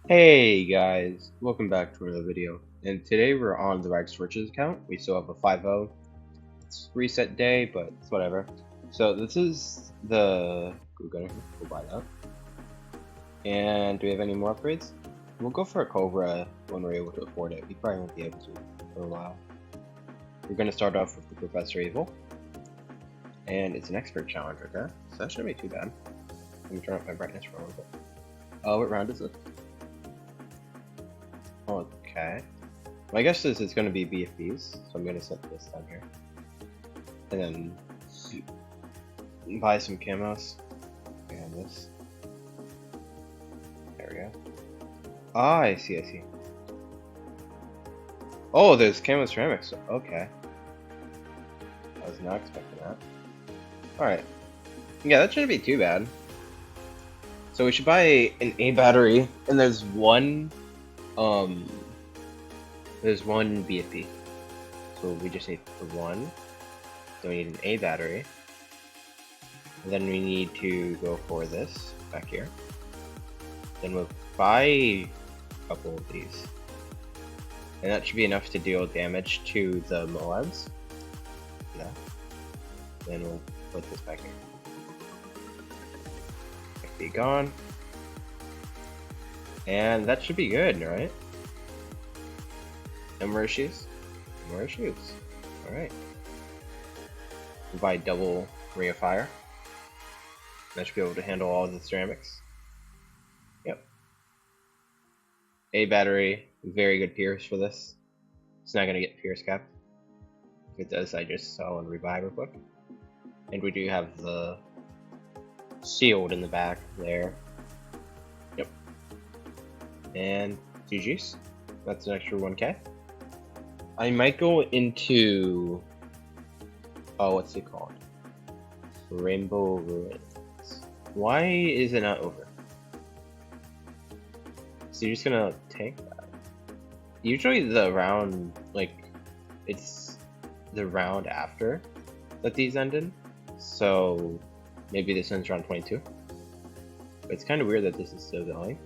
Hey guys, welcome back to another video. And today we're on the Rags to Riches account. We still have a 5-0. It's reset day, but it's whatever. So this is the... We're gonna go buy that. And do we have any more upgrades? We'll go for a Cobra when we're able to afford it. We probably won't be able to for a while. We're gonna start off with the Professor Evil. And it's an expert challenge, okay? So that shouldn't be too bad. Let me turn up my brightness for a little bit. What round is it? Okay. Well, I guess this is going to be BFBs, so I'm going to set this down here. And then buy some camos. And this. There we go. Ah, I see. Oh, there's camo ceramics. Okay. I was not expecting that. Alright. Yeah, that shouldn't be too bad. So we should buy an A battery, and there's one BFB. So we just need one. Then we need an A battery. And then we need to go for this back here. Then we'll buy a couple of these. And that should be enough to deal damage to the Moabs. Yeah. Then we'll put this back here. Be gone. And that should be good, right? No more issues? No more issues. Alright. We'll buy double Ring of Fire. That should be able to handle all the ceramics. Yep. A battery, very good Pierce for this. It's not gonna get Pierce capped. If it does, I just sell and rebuy real quick. And we do have the shield in the back there. Yep. And GG's. That's an extra 1k. I might go into... Oh, what's it called? Rainbow Ruins. Why is it not over? So you're just gonna tank that? Usually the round, like, it's the round after that these ended. So maybe this ends round 22. But it's kind of weird that this is still going.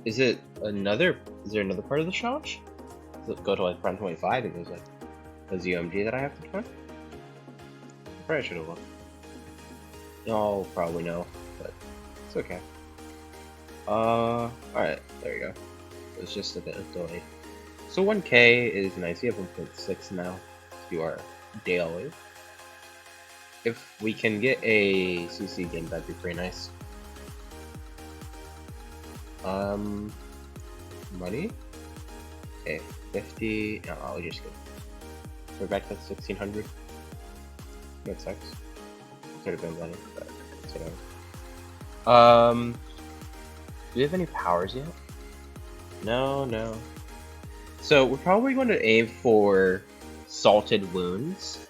Is there another part of the challenge? Does it go to like round 25 and there's like a ZOMG that I have to find? Probably should have looked. No, probably no, but it's okay. Alright, there you go. It was just a bit of delay. So 1k is nice. We have 1.6 now to do our daily. If we can get a CC game, that'd be pretty nice. Money? Okay, 50. No, I'll just get. We're back to 1600. That sucks. Could have been money, but it's whatever. Do we have any powers yet? No. So we're probably going to aim for salted wounds,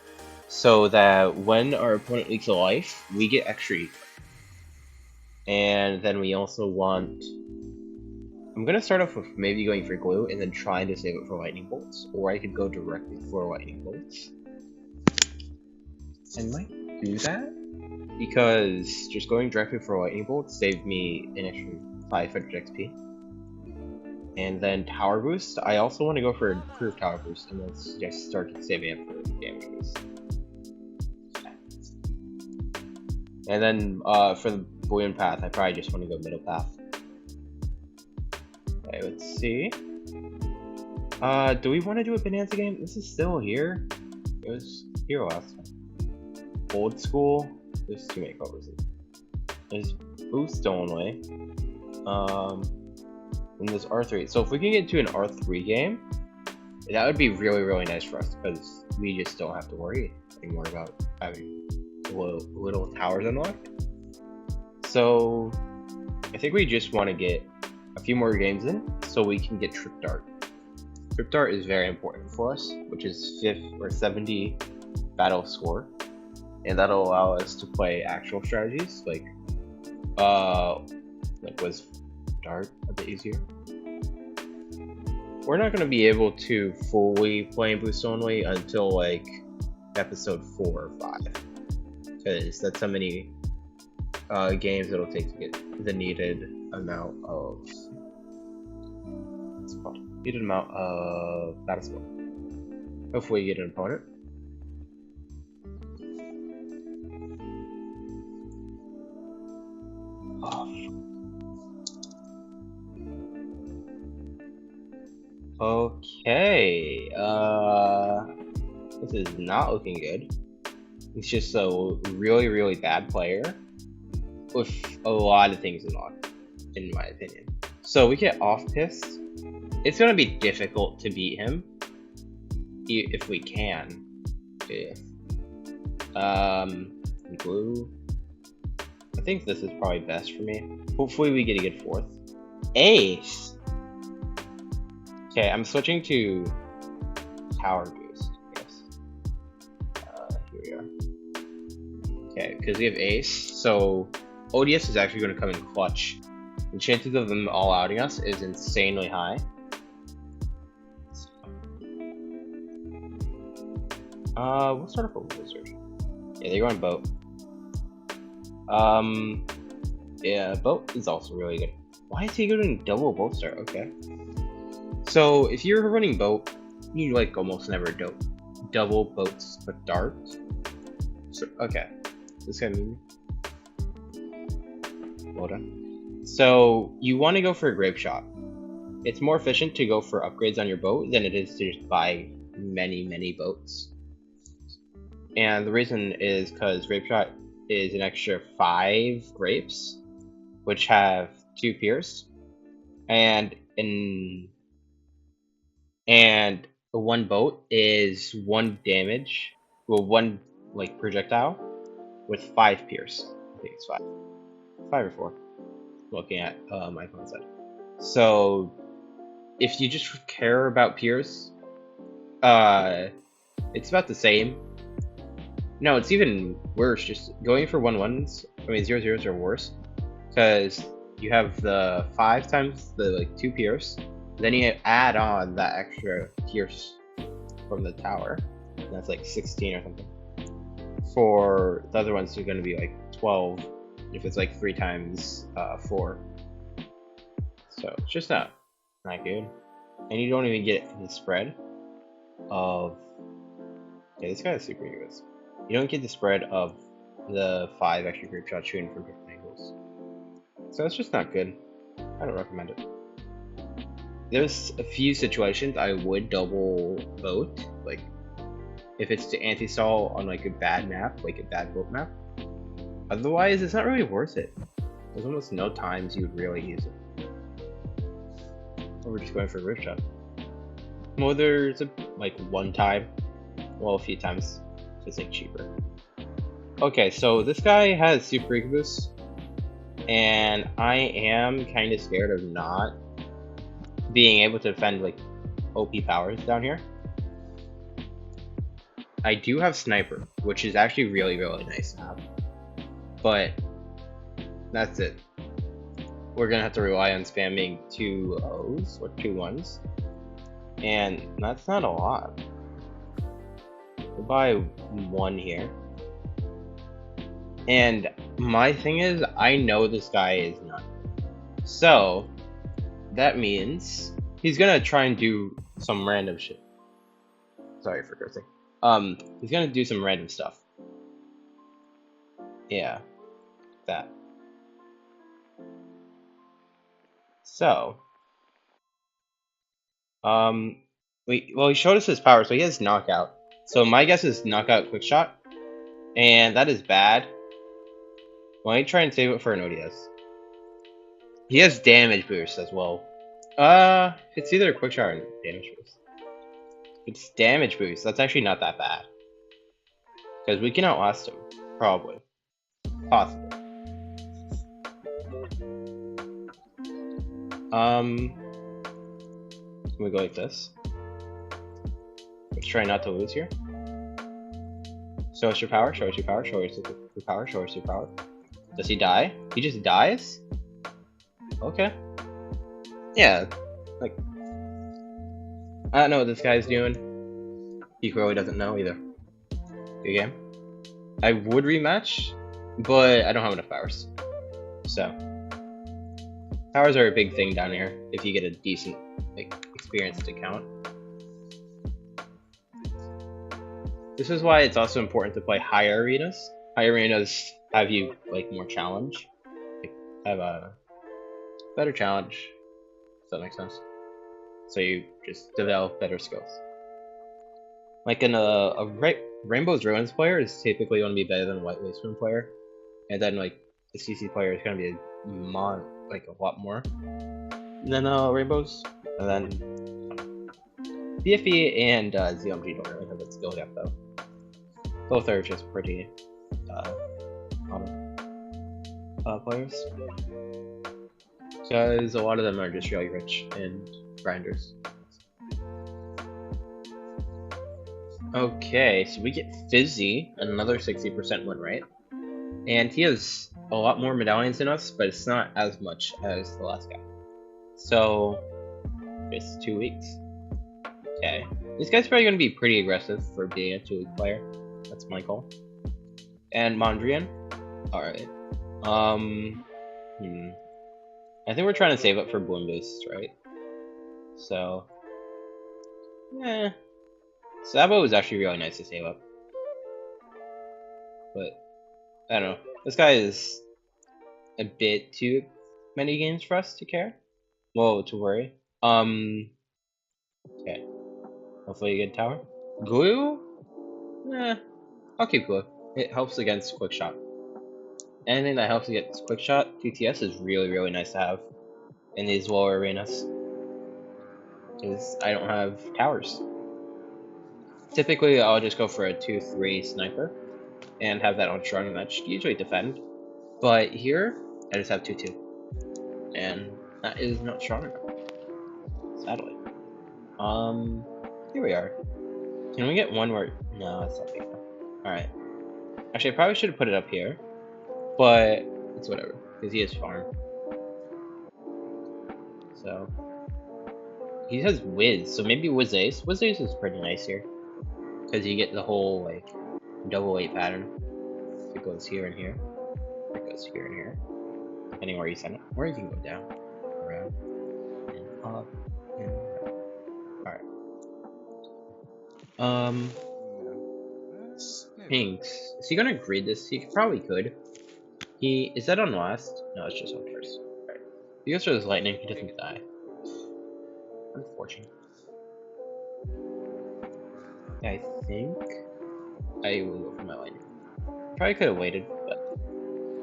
so that when our opponent leaks a life, we get extra E. And then we also want... I'm gonna start off with maybe going for glue and then trying to save it for lightning bolts, or I could go directly for lightning bolts. I might do that because just going directly for lightning bolts saved me an extra 500 XP. And then tower boost, I also want to go for improved tower boost, and let's just start saving up for damage boost. And then for the Bullion path, I probably just want to go middle path. Okay, let's see. Do we want to do a Bonanza game? This is still here. It was here last time. Old school. There's too many colors. There's boost only. And there's R3. So if we can get to an R3 game, that would be really nice for us, because we just don't have to worry anymore about having little towers unlocked. So I think we just want to get a few more games in so we can get Trip Dart. Trip Dart is very important for us, which is 5th or 70 battle score, and that'll allow us to play actual strategies like was Dart a bit easier. We're not going to be able to fully play boost only until like episode 4 or 5, because that's how many games it'll take to get the needed amount of battle skill. Hopefully you get an opponent. Okay, this is not looking good. He's just a really, really bad player with a lot of things unlocked, in my opinion. So we get off pissed. It's gonna be difficult to beat him if we can. Glue. I think this is probably best for me. Hopefully we get a good fourth. Ace. Okay, I'm switching to power boost. Yes. Here we are. Okay, because we have ace, so ODS is actually going to come in clutch. The chances of them all outing us is insanely high. We'll start off with wizard. Yeah, they're going boat. Yeah, boat is also really good. Why is he going double boat start? Okay. So if you're running boat, you like almost never double boats with darts. So okay, this guy moving. Well done. So you want to go for a grape shot. It's more efficient to go for upgrades on your boat than it is to just buy many boats. And the reason is because grape shot is an extra 5 grapes, which have 2 pierce, and one boat is 1 damage, well 1 like projectile with 5 pierce. I think it's 5 or 4. Looking at my phone side. So if you just care about pierce, it's about the same. No, it's even worse. Just going for 1-1s. I mean 0-0s are worse because you have the 5 times the like 2 pierce. Then you add on that extra pierce from the tower. And that's like 16 or something. For the other ones, you're going to be like 12 if it's like 3 times 4. So it's just not good. And you don't even get the spread of. Yeah, this guy is super good. You don't get the spread of the 5 extra grape shots shooting from different angles. So it's just not good. I don't recommend it. There's a few situations I would double boat, like if it's to anti-stall on like a bad map, like a bad boat map. Otherwise, it's not really worth it. There's almost no times you would really use it. Or we're just going for a rip shot. Well, there's like one time, well, a few times, it's like cheaper. Okay, so this guy has super eco boost, and I am kind of scared of not being able to defend like OP powers down here. I do have sniper, which is actually really nice to have, but that's it. We're gonna have to rely on spamming 2 O's or 2 1s, and that's not a lot. We'll buy 1 here. And my thing is, I know this guy is not. So that means he's gonna try and do some random shit. Sorry for cursing. He's gonna do some random stuff. Yeah, that. So, well, he showed us his power, so he has knockout. So my guess is knockout quick shot, and that is bad. Why don't you try and save it for an ODS? He has damage boost as well. It's either a quick shot or damage boost. It's damage boost. That's actually not that bad. Because we can outlast him. Probably. Possibly. We go like this. Let's try not to lose here. Show us your power, show us your power, show us your power, show us your power. Does he die? He just dies? Okay. Yeah, like, I don't know what this guy's doing. He clearly doesn't know either. Good game. I would rematch, but I don't have enough powers. So powers are a big thing down here if you get a decent experience to count. This is why it's also important to play higher arenas. Higher arenas have you more challenge, have a better challenge. Does that make sense? So you just develop better skills. Like in a Rainbow's Ruins player is typically going to be better than a White Wasteland player, and then the CC player is going to be a lot more than Rainbows, and then BFE and ZMG don't really have that skill gap though. Both are just pretty common players, because a lot of them are just really rich and grinders. Okay, so we get Fizzy, another 60% win rate, and he has a lot more medallions than us, but it's not as much as the last guy. So, just 2 weeks. Okay, this guy's probably going to be pretty aggressive for being a 2-week player. That's my call. And Mondrian, alright. I think we're trying to save up for Bloom Boost, right? So, Sabo is actually really nice to save up. But, I don't know. This guy is a bit too many games for us to care. Well, to worry. Okay. Hopefully you get a tower. Glue? I'll keep glue. It helps against quick shot. Anything that helps against quick shot, TTS is really, really nice to have in these lower arenas. Because I don't have towers. Typically, I'll just go for a 2-3 sniper and have that on strong, and that should usually defend. But here, I just have 2-2. And that is not strong enough, sadly. Here we are. Can we get one where... No, that's not big enough. Alright. Actually, I probably should have put it up here. But it's whatever, because he has farm. So... he has Wiz, so maybe Wiz Ace. Wiz Ace is pretty nice here. Because you get the whole, double 8 pattern. It goes here and here. It goes here and here. Depending where you send it. Or you can go down, around, and up, and around. Alright. Pinks. Is he gonna greed this? He probably could. Is that on last? No, it's just on first. Alright. If he goes for this lightning, he doesn't die. Unfortunate. I think I will go for my lightning. Probably could have waited, but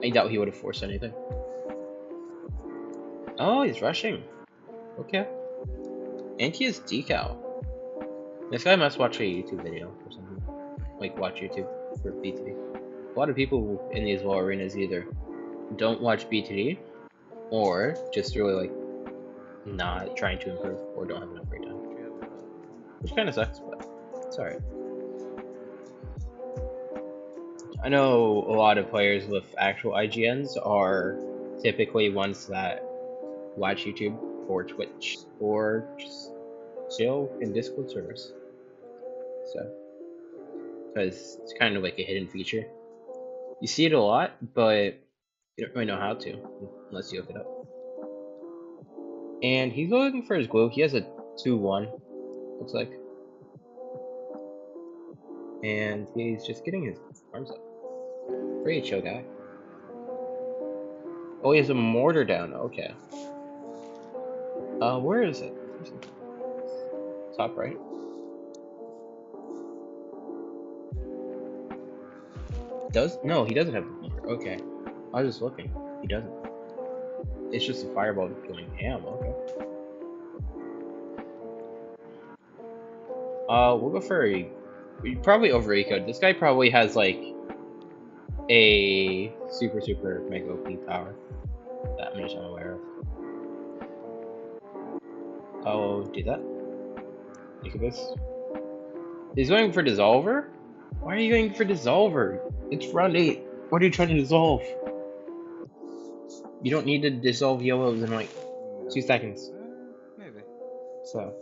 I doubt he would have forced anything. Oh, he's rushing. Okay. And he has decal. This guy must watch a YouTube video or something. Watch YouTube for B2D. A lot of people in these low arenas either don't watch B2D or just really not trying to improve or don't have enough free time. Which kind of sucks, but it's alright. I know a lot of players with actual IGNs are typically ones that watch YouTube or Twitch or just chill in Discord servers. So, because it's kind of like a hidden feature. You see it a lot, but you don't really know how to unless you look it up. And he's looking for his glue. He has a 2-1, looks like. And he's just getting his arms up. Pretty chill guy. Oh, he has a mortar down. Okay. Where is it? Top right. No, he doesn't have a mortar. Okay. I was just looking. He doesn't. It's just a fireball going ham. Okay. We'll go for we probably over ecoed. This guy probably has a super mega OP power that I'm just unaware of. I'll do that. Incubus. He's going for Dissolver? Why are you going for Dissolver? It's round 8. What are you trying to dissolve? You don't need to dissolve yellows in 2 seconds. Maybe. So.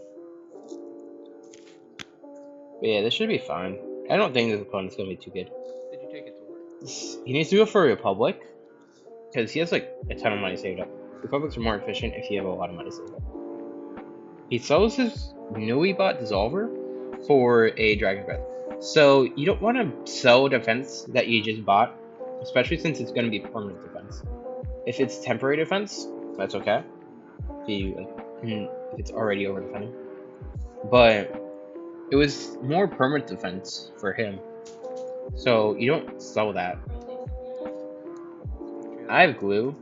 But yeah, this should be fine. I don't think this opponent's gonna be too good. Did you take it to work? He needs to go for Republic, because he has like a ton of money saved up. Republics are more efficient if you have a lot of money saved up. He sells his newly bought Dissolver for a Dragon Breath. So you don't want to sell defense that you just bought, especially since it's going to be permanent defense. If it's temporary defense, that's okay. If it's already over defending. But it was more permanent defense for him. So you don't sell that. I have glue.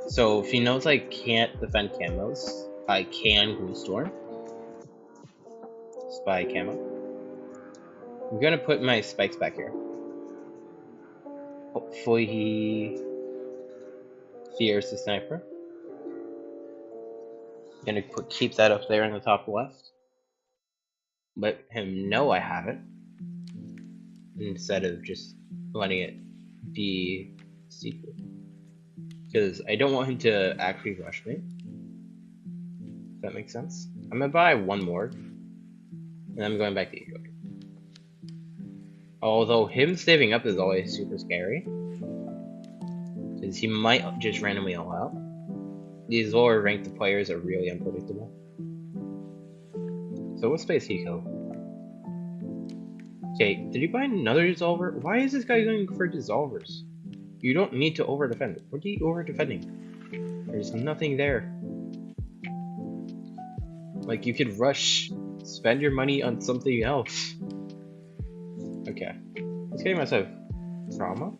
So if he knows I can't defend camos, I can glue storm. Spy camo. I'm gonna put my spikes back here. Hopefully he fears the sniper. I'm gonna keep that up there in the top left. Let him know I have it, instead of just letting it be secret. Because I don't want him to actually rush me. If that makes sense. I'm gonna buy one more, and I'm going back to eco. Although him saving up is always super scary, because he might just randomly all out. These lower ranked players are really unpredictable. So what space he go? Okay, did he buy another Dissolver? Why is this guy going for Dissolvers? You don't need to over defend. What are you over defending? There's nothing there. Like, you could rush, spend your money on something else. Okay, let's get myself trauma.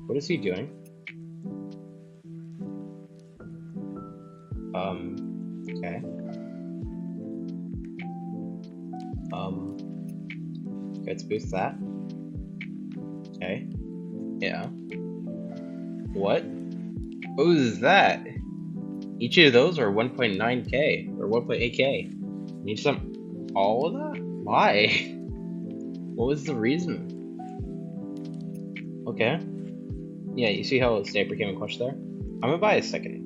What is he doing? Okay. Let's boost that. Okay. Yeah. What? What was that? Each of those are 1.9k or 1.8k. Need some, all of that? Why? What was the reason? Okay. Yeah, you see how Sniper came in clutch there? I'm gonna buy a second.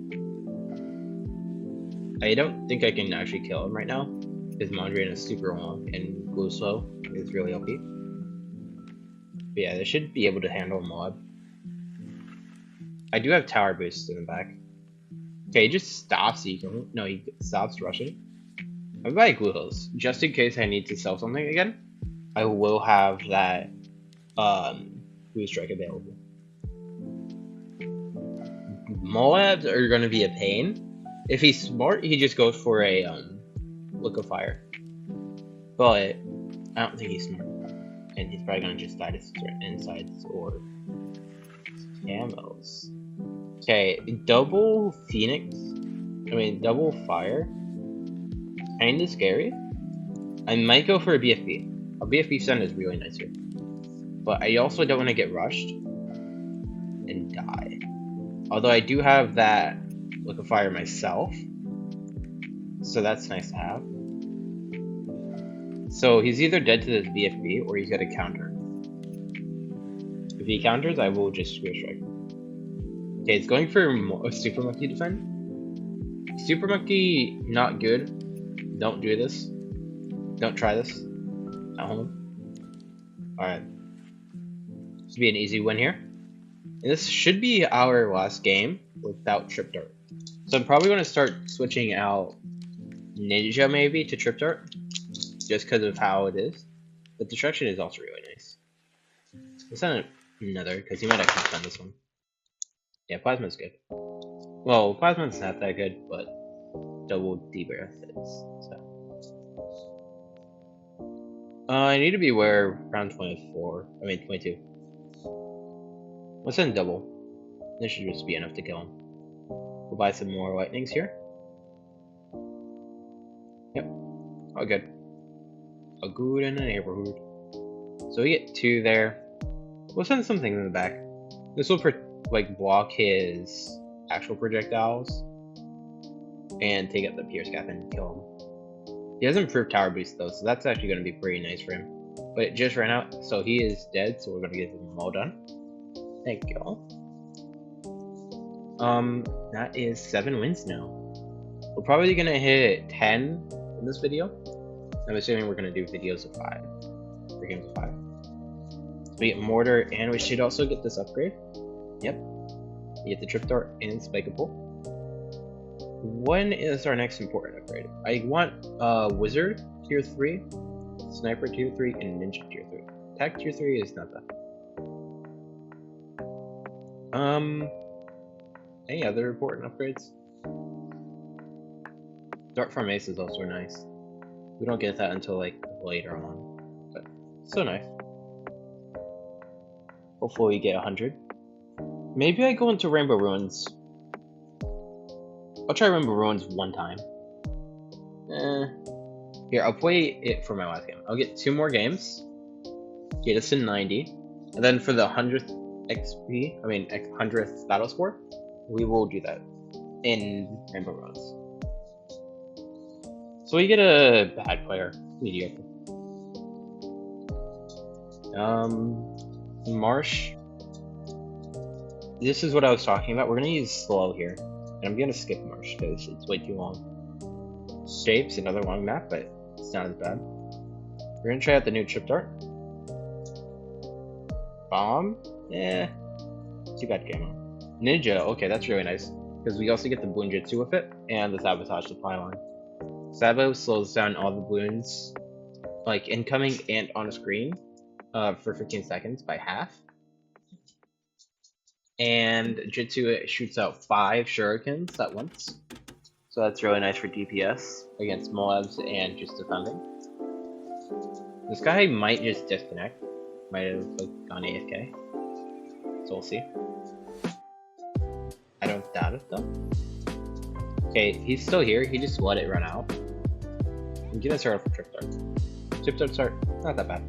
I don't think I can actually kill him right now, because Mondrian is super long and Glue Slow is really OP. But yeah, they should be able to handle a mob. I do have tower boosts in the back. Okay, he just stops ecoing. No, he stops rushing. I'm gonna buy Glue Hills, just in case I need to sell something again. I will have that Blue Strike available. Moabs are gonna be a pain. If he's smart, he just goes for a Liquefier. But I don't think he's smart, and he's probably gonna just die to insides or camos. Okay, double Phoenix. I mean, double Fire. Kinda scary. I might go for a BFB. A BFB stun is really nice here, but I also don't want to get rushed and die. Although I do have that Liquefier myself, so that's nice to have. So he's either dead to this BFB or he's got a counter. If he counters, I will just Spear Strike. Okay, it's going for a Super Monkey defend. Super Monkey, not good. Don't do this. Don't try this at home. Alright. This should be an easy win here. And this should be our last game without Trip Dart. So I'm probably going to start switching out Ninja maybe to Trip Dart, just because of how it is. But Destruction is also really nice. Let's send another, because he might actually spend this one. Yeah, Plasma's good. Well, Plasma's not that good, but double D-Breath is. So. I need to be aware around 22. Let's send double. This should just be enough to kill him. We'll buy some more lightnings here. Yep. All good. All good in the neighborhood. So we get 2 there. We'll send something in the back. This will block his actual projectiles and take out the Pierce Cap and kill him. He has improved tower boost though, so that's actually going to be pretty nice for him. But it just ran out, so he is dead, so we're going to get him all done. Thank y'all. That is 7 wins now. We're probably going to hit 10 in this video. I'm assuming we're going to do videos of 5. 3 games of 5. We get Mortar, and we should also get this upgrade. Yep. We get the Trip Dart and Spikeable. When is our next important upgrade? I want Wizard Tier 3, Sniper Tier 3, and Ninja Tier 3. Attack Tier 3 is not bad. Any other important upgrades? Dart Farm Ace is also nice. We don't get that until like later on, but so nice. Hopefully we get 100. Maybe I go into Rainbow Ruins. I'll try Rainbow Ruins one time. Here, I'll play it for my last game. I'll get 2 more games. Get us to 90. And then for the 100th XP, 100th battle score, we will do that in Rainbow Ruins. So we get a bad player, mediocre. Marsh. This is what I was talking about. We're gonna use slow here, and I'm gonna skip Marsh because it's way too long. Shapes, another long map, but it's not as bad. We're gonna try out the new Trip Dart. Bomb? Too bad game on. Ninja, okay, that's really nice. Because we also get the Balloon Jutsu with it, and the Sabotage Supply line. Sabo slows down all the balloons, like incoming and on screen, for 15 seconds by half. And Jutsu shoots out 5 shurikens at once. So that's really nice for DPS against mobs and just defending. This guy might just disconnect. Might have like, gone AFK. So we'll see. I don't doubt it though. Okay, he's still here. He just let it run out. I'm gonna start off with Trip Dart. Trip Dart start, not that bad.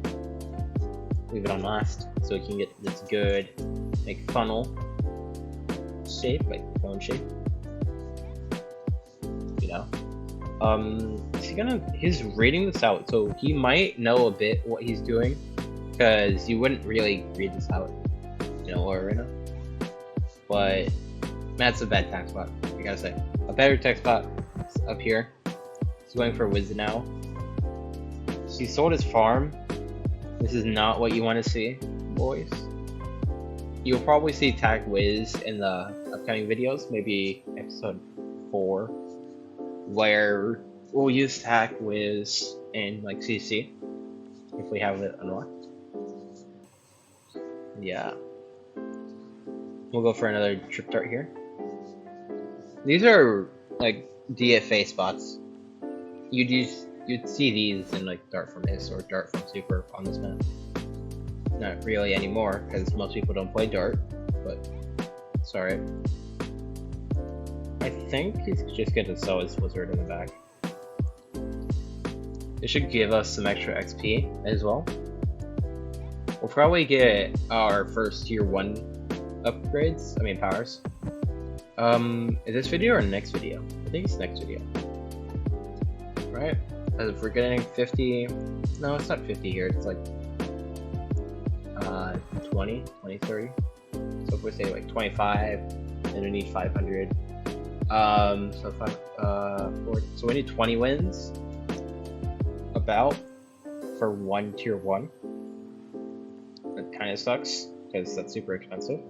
Leave it on last so we can get this good, like funnel shape, like cone shape. You know. He's reading this out, so he might know a bit what he's doing, because you wouldn't really read this out in a lore arena. But that's a bad tech spot. I gotta say, a better tech spot is up here. He's going for Wiz now. So he sold his farm. This is not what you want to see, boys. You'll probably see Tac Wiz in the upcoming videos, maybe episode 4, where we'll use Tac Wiz in like CC if we have it unlocked. Yeah. We'll go for another Trip Dart here. These are like DFA spots. You'd see these in like Dart from Ace or Dart from Super on this map. Not really anymore, because most people don't play Dart, but sorry. I think he's just gonna sell his Wizard in the back. It should give us some extra XP as well. We'll probably get our first tier 1 upgrades, powers. Is this video or next video? I think it's next video. Right? As if we're getting 50, no, it's not 50 here, it's like 20, 30. So if we say like 25, then we need 500. So we need 20 wins, about, for 1 tier 1. That kind of sucks, because that's super expensive.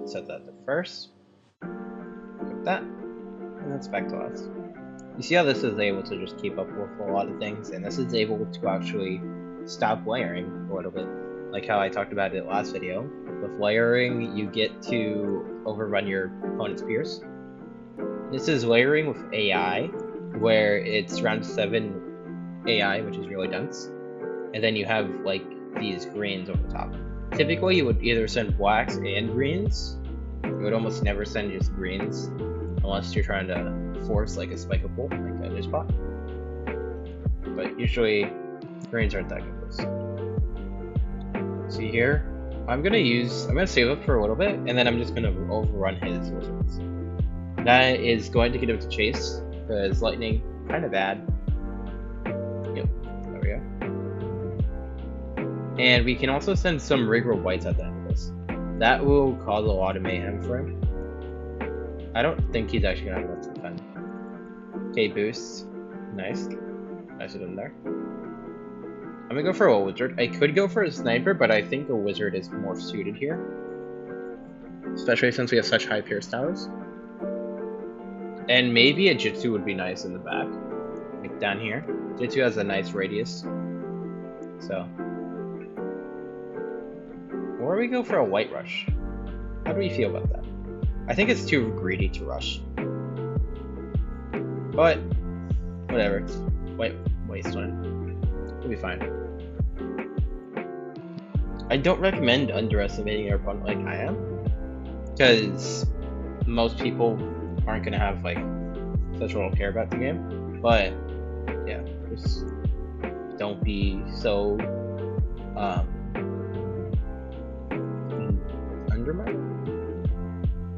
Set that to first. Like that. And that's back to us. You see how this is able to just keep up with a lot of things, and this is able to actually stop layering a little bit. Like how I talked about it last video. With layering, you get to overrun your opponent's spears. This is layering with AI, where it's round 7 AI, which is really dense. And then you have like these greens over the top. Typically, you would either send blacks and greens. You would almost never send just greens, unless you're trying to force like a spikeable, like a new spot. But usually, greens aren't that good. See here, I'm gonna save up for a little bit, and then I'm just gonna overrun his wizards. That is going to get him to chase, because lightning kind of bad. Yep, there we go. And we can also send some Rigor Whites at the end of this. That will cause a lot of mayhem for him. I don't think he's actually gonna have enough to defend. Okay, boosts. Nice. Nice of him there. I'm gonna go for a wizard. I could go for a sniper, but I think a wizard is more suited here. Especially since we have such high pierce towers. And maybe a Jitsu would be nice in the back. Like down here. Jitsu has a nice radius. So. Or we go for a white rush. How do we feel about that? I think it's too greedy to rush. But, whatever. White Wasteland. We'll be fine. I don't recommend underestimating your opponent like I am. Because most people aren't going to have like such little care about the game. But, yeah. Just don't be so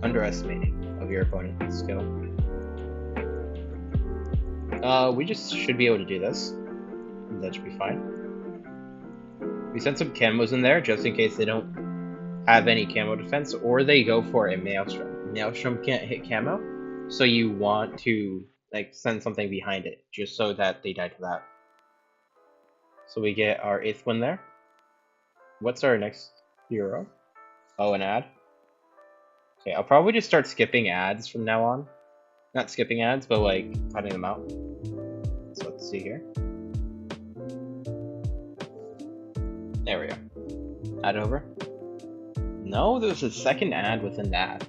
underestimating of your opponent's skill. We just should be able to do this. That should be fine. We sent some camos in there just in case they don't have any camo defense, or they go for a Maelstrom. Maelstrom can't hit camo, so you want to like send something behind it just so that they die to that. So we get our 8th one there. What's our next hero? Oh, an ad. Okay, I'll probably just start skipping ads from now on. Not skipping ads, but like cutting them out. So let's see here. There we go. Ad over. No, there's a second ad within the ad.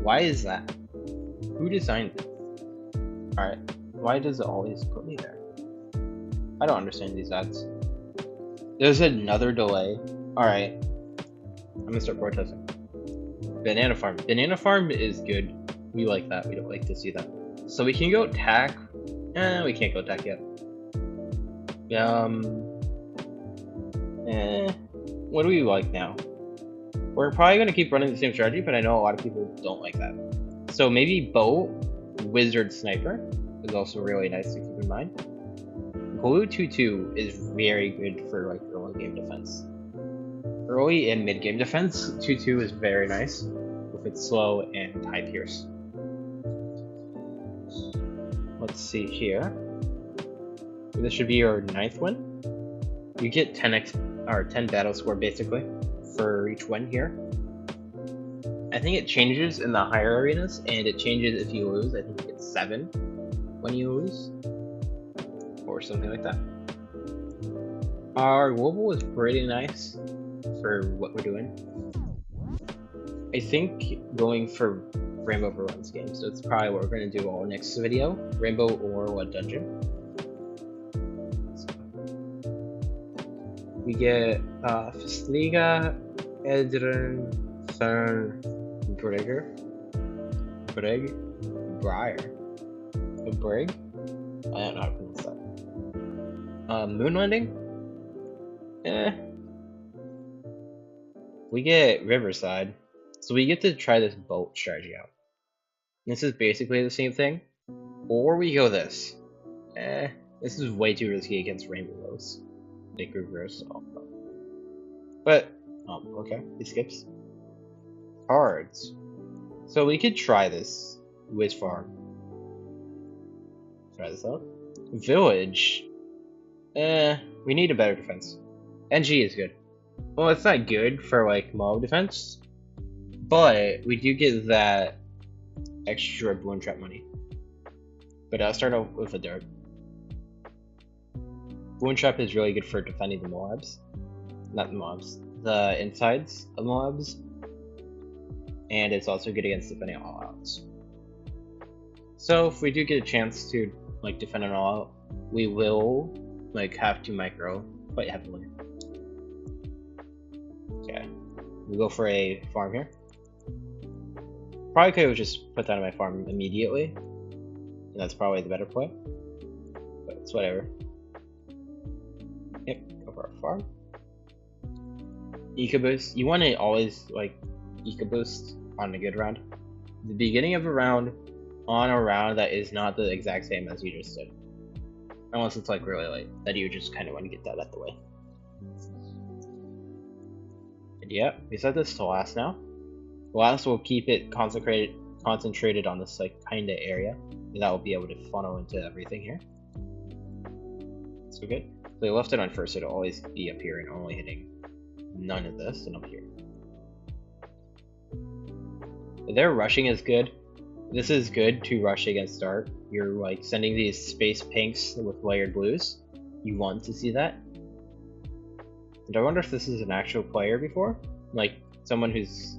Why is that? Who designed it? Alright, why does it always put me there? I don't understand these ads. There's another delay. Alright. I'm gonna start protesting. Banana Farm. Banana Farm is good. We like that. We don't like to see that. So we can go tack. We can't go tack yet. What do we like now? We're probably gonna keep running the same strategy, but I know a lot of people don't like that. So maybe bow, wizard, sniper is also really nice to keep in mind. Blue 2-2 is very good for like early game defense. Early and mid game defense, 2-2 is very nice with its slow and high pierce. Let's see here. This should be your 9th win. You get 10 battle score basically for each win here. I think it changes in the higher arenas, and it changes if you lose. I think it's 7 when you lose, or something like that. Our global is pretty nice for what we're doing. I think going for Rainbow Runs game, so it's probably what we're going to do all next video. Rainbow or what dungeon. We get Fistliga, Edrin, Thurn, Briar. I don't know how to pronounce that. Moon Landing? We get Riverside. So we get to try this boat strategy out. This is basically the same thing. Or we go this. This is way too risky against Rainbow Rose. They reverse. But, okay, he skips. Cards. So we could try this. Wiz Farm. Try this out. Village. We need a better defense. NG is good. Well, it's not good for like mob defense, but we do get that extra Bloom Trap money. But I'll start off with a dart. Bloom Trap is really good for defending the mobs. Not the mobs. The insides of mobs. And it's also good against defending all outs. So if we do get a chance to like defend an all out, we will like have to micro quite heavily. Okay. We go for a farm here. Probably could have just put that on my farm immediately. And that's probably the better play. But it's whatever. Yep, go for a farm. Eco boost. You want to always like Eco boost on a good round. The beginning of a round on a round that is not the exact same as you just did. Unless it's like really late. That you just kind of want to get that out the way. And yeah, we set this to last now. Last will keep it concentrated on this like kind of area. And that will be able to funnel into everything here. So good. If I left it on first, it'll always be up here and only hitting none of this and up here. Their rushing is good. This is good to rush against dark. You're like sending these space pinks with layered blues. You want to see that. And I wonder if this is an actual player before, like someone who's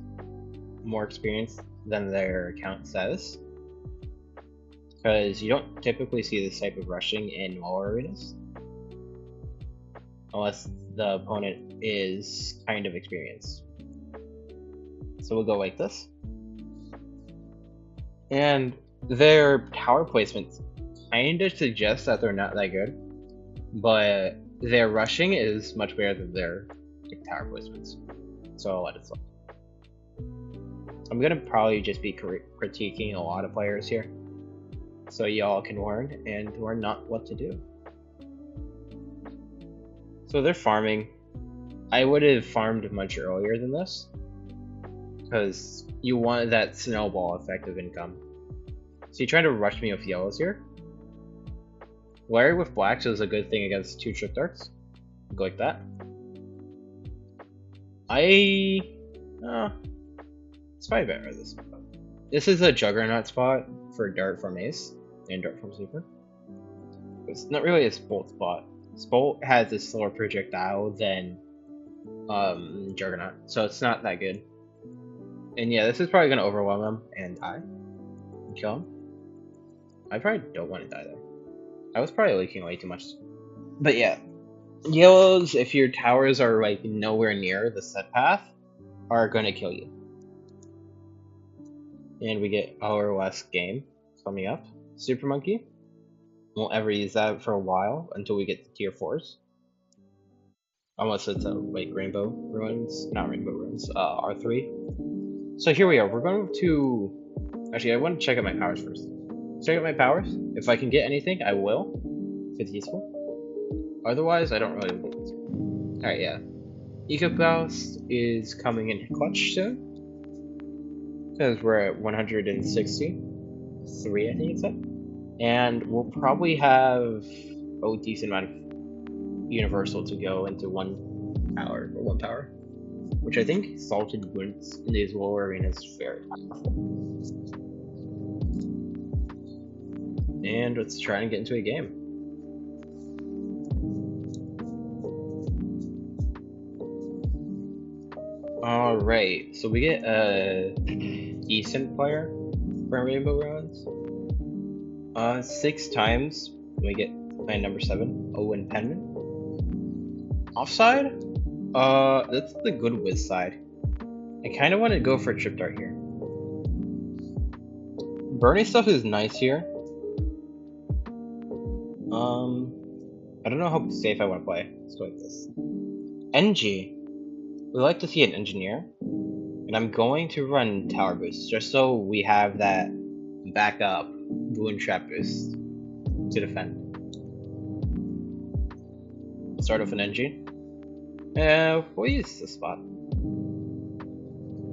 more experienced than their account says. Because you don't typically see this type of rushing in lower arenas. Unless the opponent is kind of experienced. So we'll go like this. And their tower placements kind of suggest that they're not that good, but their rushing is much better than their tower placements. So I'll let it slide. I'm gonna probably just be critiquing a lot of players here, so y'all can learn and learn not what to do. So they're farming. I would have farmed much earlier than this, because you want that snowball effect of income. So you're trying to rush me with yellows here. Larry with blacks is a good thing against 2 Trick Darks. Go like that. It's probably better this spot. This is a Juggernaut spot for Dart from Ace and Dart from Super. It's not really a Spolt spot. Spolt has a slower projectile than Juggernaut, so it's not that good. And yeah, this is probably gonna overwhelm him and die. And kill him. I probably don't want to die there. I was probably leaking way too much. But yeah. Yellows, if your towers are like nowhere near the set path, are gonna kill you. And we get our last game coming up. Super Monkey. Won't ever use that for a while until we get to tier 4s. Unless it's like Rainbow Ruins, not Rainbow Ruins, R3. So here we are. We're going to. Actually, I want to check out my powers first. Check out my powers. If I can get anything, I will. If it's useful. Otherwise, I don't really think it's useful. Alright, yeah. Eco-Blast is coming in clutch soon. Because we're at 163, I think it's at. And we'll probably have a decent amount of Universal to go into one power. Which I think Salted Wounds in these lower arenas is very powerful. And let's try and get into a game. Alright, so we get a decent player for Rainbow Ruins. 6 times we get my number 7, Owen Penman. Offside? That's the good Wiz side. I kind of want to go for a Trip Dart here. Burning stuff is nice here. I don't know how safe I want to play. Let's go like this. NG. We like to see an engineer. And I'm going to run Tower Boost just so we have that backup Balloon Trap Boost to defend. Start with an NG. We'll use this spot.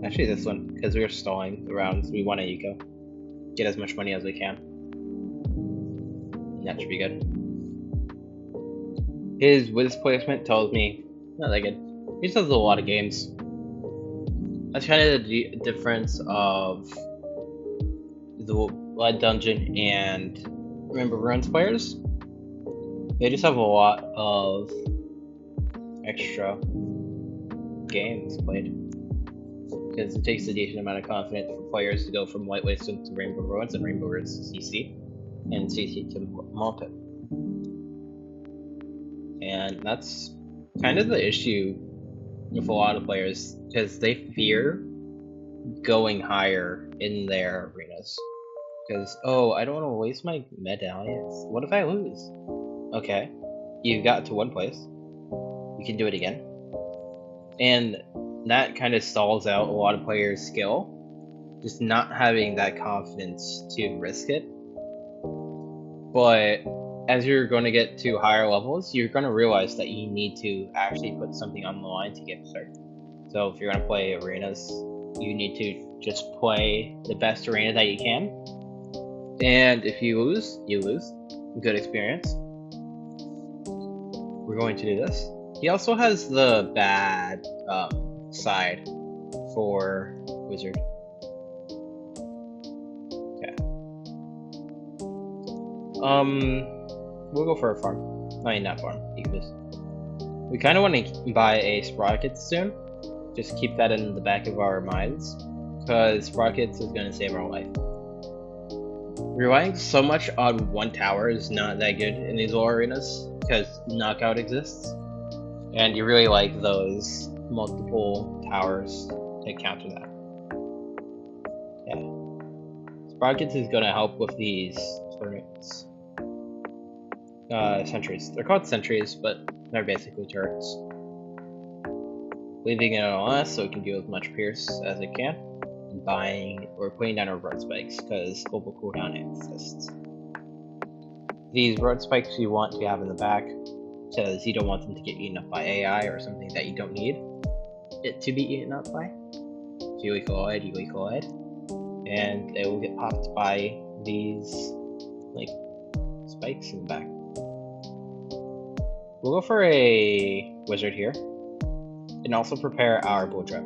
Actually, this one, because we are stalling the rounds. We want to eco. Get as much money as we can. And that should be good. His Wiz placement tells me not that good. He just has a lot of games. That's kind of the difference of the Lead Dungeon and Rainbow Ruins players. They just have a lot of extra games played. Because it takes a decent amount of confidence for players to go from White Wasteland to Rainbow Ruins and Rainbow Ruins to CC, and CC to Malta. And that's kind of the issue with a lot of players, because they fear going higher in their arenas. Because, oh, I don't want to waste my medallions. What if I lose? Okay, you got to one place. You can do it again. And that kind of stalls out a lot of players' skill. Just not having that confidence to risk it. But as you're going to get to higher levels, you're going to realize that you need to actually put something on the line to get better. So if you're going to play arenas, you need to just play the best arena that you can. And if you lose, you lose. Good experience. we're going to do this. He also has the bad side for wizard. Okay. We'll go for a farm. I mean, not farm. We kind of want to buy a Sprocket soon. Just keep that in the back of our minds, because Sprockets is going to save our life. Relying so much on one tower is not that good in these lower arenas, because knockout exists, and you really like those multiple towers to counter that. Yeah. Sprockets is going to help with these turrets. Sentries. They're called sentries, but they're basically turrets. Leaving it on us so it can deal with much pierce as it can. And buying or putting down our road spikes because global cooldown exists. These road spikes you want to have in the back because you don't want them to get eaten up by AI or something that you don't need it to be eaten up by. So you collide, and they will get popped by these like spikes in the back. We'll go for a wizard here, and also prepare our Boon Trap.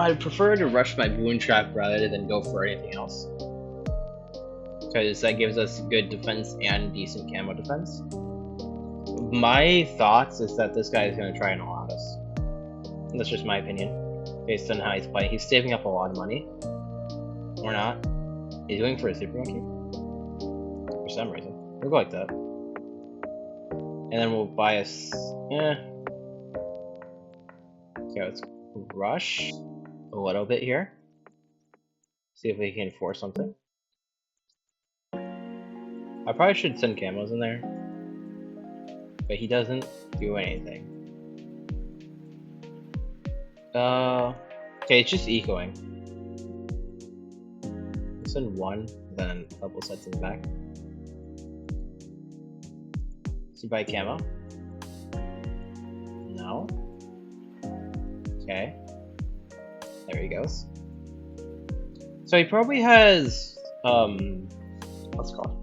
I'd prefer to rush my Boon Trap rather than go for anything else, because that gives us good defense and decent camo defense. My thoughts is that this guy is going to try and allot us. That's just my opinion, based on how he's playing. He's saving up a lot of money. Or not. He's going for a Super Monkey? For some reason. We'll go like that. And then we'll buy us. Okay, let's rush a little bit here. See if we can force something. I probably should send camos in there, but he doesn't do anything. Okay, it's just ecoing. Let's send one, then a couple sets in the back. Does he buy camo? No. Okay. There he goes. So he probably has what's it called?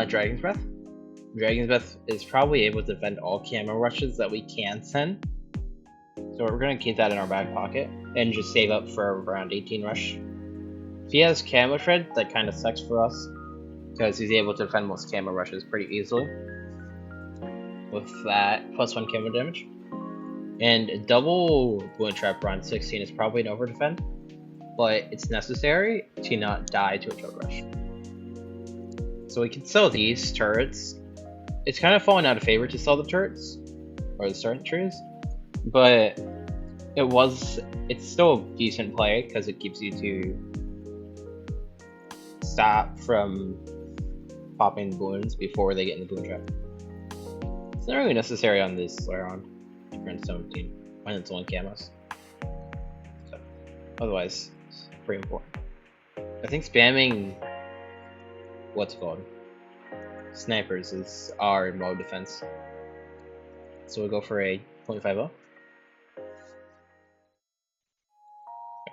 Dragon's Breath. Dragon's Breath is probably able to defend all camo rushes that we can send. So we're gonna keep that in our back pocket and just save up for around 18 rush. If he has camo shred, that kind of sucks for us, because he's able to defend most camo rushes pretty easily with that +1 camo damage. And double Boon Trap around 16 is probably an over defend, but it's necessary to not die to a choke rush. So we can sell these turrets. It's kind of fallen out of favor to sell the turrets or the sentries, but it's still a decent play because it keeps you to stop from popping balloons before they get in the Boon Trap. It's not really necessary on this Slayer 17 when it's only camos. So, otherwise, it's pretty important. I think spamming what's it called? Snipers is our mode defense. So we'll go for a 0.50. There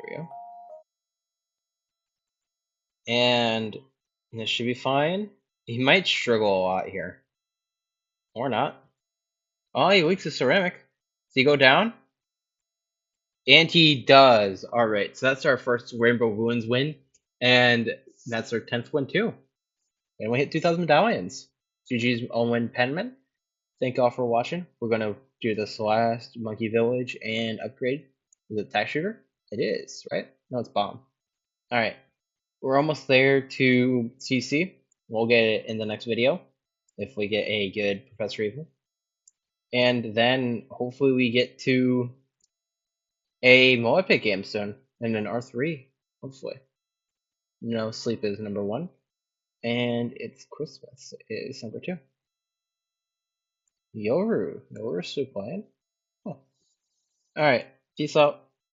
we go. And this should be fine. He might struggle a lot here. Or not. Oh, he leaks the ceramic. Does he go down? And he does. Alright, so that's our first Rainbow Ruins win. And that's our 10th win too. And we hit 2,000 medallions. GG's Owen Penman. Thank y'all for watching. We're going to do this last Monkey Village and upgrade. Is it Tack Shooter? It is, right? No, it's Bomb. Alright. We're almost there to CC. We'll get it in the next video if we get a good Professor Evil. And then hopefully we get to a multi-pick game soon. And an R3, hopefully. No Sleep is number 1. And it's Christmas is number 2. Yoru still playing? Huh. Alright, peace out.